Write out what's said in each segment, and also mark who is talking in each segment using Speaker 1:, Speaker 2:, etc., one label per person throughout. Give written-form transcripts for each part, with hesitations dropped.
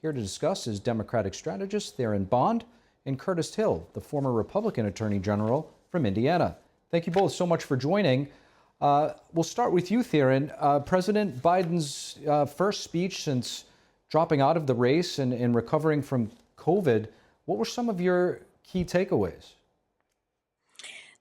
Speaker 1: Here to discuss is Democratic strategist Theron Bond and Curtis Hill, the former Republican Attorney General from Indiana. Thank you both so much for joining. We'll start with you, Theron. President Biden's first speech since dropping out of the race and recovering from COVID. What were some of your key takeaways?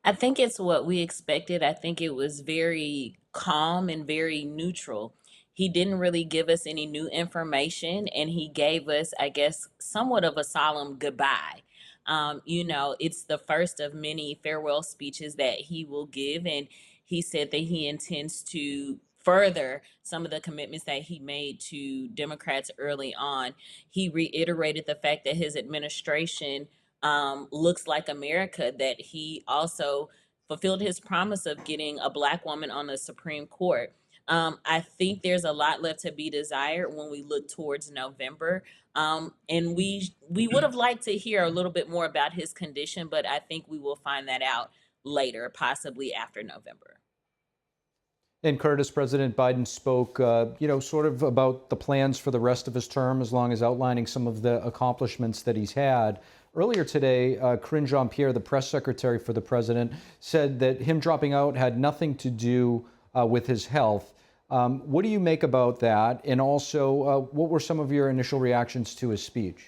Speaker 2: I think it's what we expected. I think it was very calm and very neutral. He didn't really give us any new information, and he gave us, I guess, somewhat of a solemn goodbye. It's the first of many farewell speeches that he will give, and he said that he intends to further some of the commitments that he made to Democrats early on. He reiterated the fact that his administration looks like America, that he also fulfilled his promise of getting a Black woman on the Supreme Court. I think there's a lot left to be desired when we look towards November. And we would have liked to hear a little bit more about his condition, but I think we will find that out later, possibly after November.
Speaker 1: And Curtis, President Biden spoke, sort of about the plans for the rest of his term, as long as outlining some of the accomplishments that he's had. Earlier today, Karine Jean-Pierre, the press secretary for the president, said that him dropping out had nothing to do with his health. What do you make about that? And also, what were some of your initial reactions to his speech?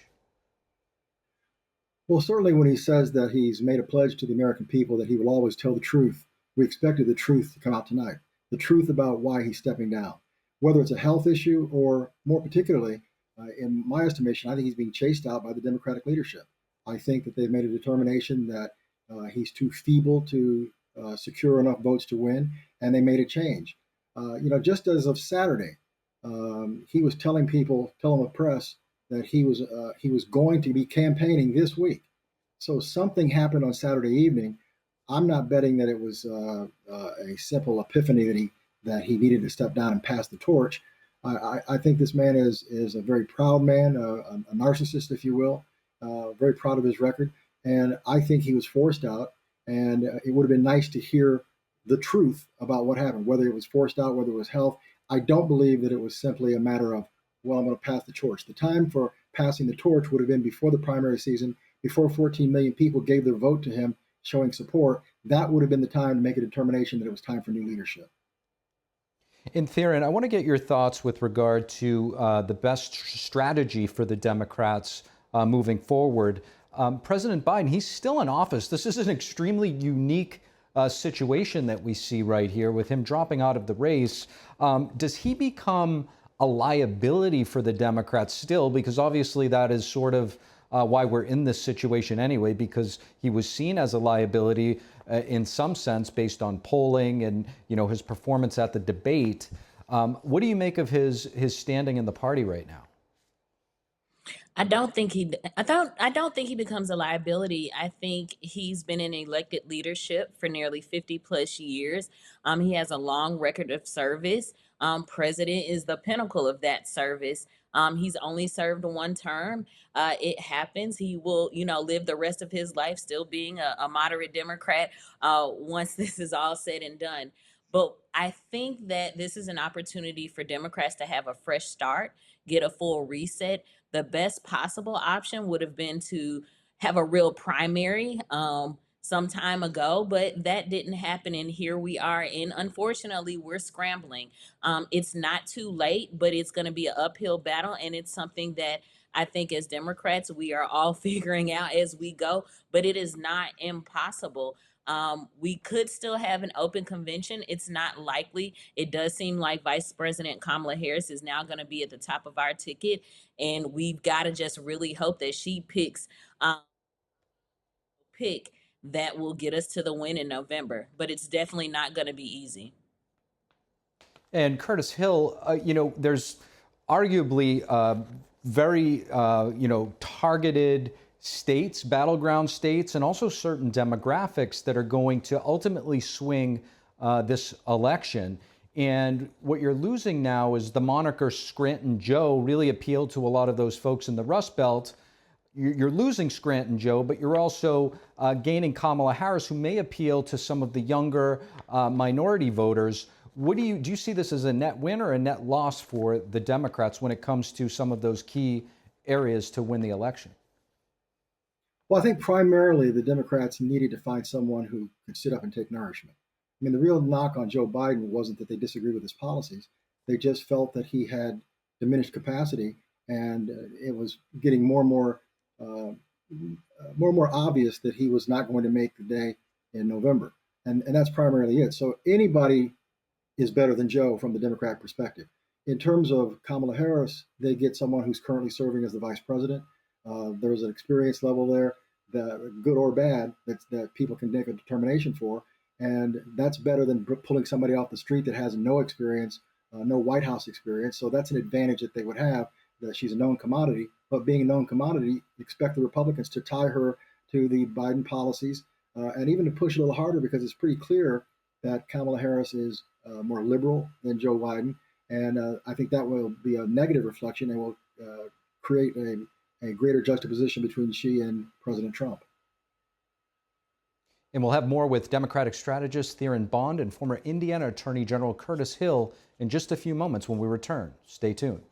Speaker 3: Well, certainly when he says that he's made a pledge to the American people that he will always tell the truth, we expected the truth to come out tonight. The truth about why he's stepping down, whether it's a health issue or more particularly, in my estimation, I think he's being chased out by the Democratic leadership. I think that they've made a determination that he's too feeble to secure enough votes to win, and they made a change. Just as of Saturday, he was telling the press that he was going to be campaigning this week. So something happened on Saturday evening. I'm not betting that it was a simple epiphany that he needed to step down and pass the torch. I think this man is a very proud man, a narcissist, if you will, very proud of his record. And I think he was forced out. And it would have been nice to hear the truth about what happened, whether it was forced out, whether it was health. I don't believe that it was simply a matter of, well, I'm going to pass the torch. The time for passing the torch would have been before the primary season, before 14 million people gave their vote to him, showing support. That would have been the time to make a determination that it was time for new leadership.
Speaker 1: And Theron, I want to get your thoughts with regard to the best strategy for the Democrats moving forward. President Biden, he's still in office. This is an extremely unique situation that we see right here with him dropping out of the race. Does he become a liability for the Democrats still? Because obviously that is sort of why we're in this situation anyway, because he was seen as a liability in some sense based on polling and his performance at the debate. What do you make of his standing in the party right now?
Speaker 2: I don't think he becomes a liability. I think he's been in elected leadership for nearly 50 plus years. He has a long record of service. President is the pinnacle of that service. He's only served one term. It happens. He will, live the rest of his life still being a moderate Democrat once this is all said and done. But I think that this is an opportunity for Democrats to have a fresh start, get a full reset. The best possible option would have been to have a real primary some time ago, but that didn't happen. And here we are. And unfortunately, we're scrambling. It's not too late, but it's going to be an uphill battle. And it's something that I think as Democrats, we are all figuring out as we go, but it is not impossible. We could still have an open convention. It's not likely. It does seem like Vice President Kamala Harris is now going to be at the top of our ticket, and we've got to just really hope that she picks pick that will get us to the win in November. But it's definitely not going to be easy.
Speaker 1: And Curtis Hill, there's arguably very, targeted states, battleground states, and also certain demographics that are going to ultimately swing this election. And what you're losing now is the moniker Scranton Joe really appealed to a lot of those folks in the Rust Belt. You're losing Scranton Joe, but you're also gaining Kamala Harris, who may appeal to some of the younger minority voters. Do you see this as a net win or a net loss for the Democrats when it comes to some of those key areas to win the election?
Speaker 3: Well, I think primarily the Democrats needed to find someone who could sit up and take nourishment. I mean, the real knock on Joe Biden wasn't that they disagreed with his policies. They just felt that he had diminished capacity, and it was getting uh, more and more obvious that he was not going to make the day in November. And that's primarily it. So anybody is better than Joe from the Democrat perspective. In terms of Kamala Harris, they get someone who's currently serving as the vice president. There's an experience level there, that, good or bad, that people can make a determination for. And that's better than pulling somebody off the street that has no experience, no White House experience. So that's an advantage that they would have, that she's a known commodity. But being a known commodity, expect the Republicans to tie her to the Biden policies and even to push a little harder, because it's pretty clear that Kamala Harris is more liberal than Joe Biden. And I think that will be a negative reflection and will create a greater juxtaposition between she and President Trump.
Speaker 1: And we'll have more with Democratic strategist Theron Bond and former Indiana Attorney General Curtis Hill in just a few moments when we return. Stay tuned.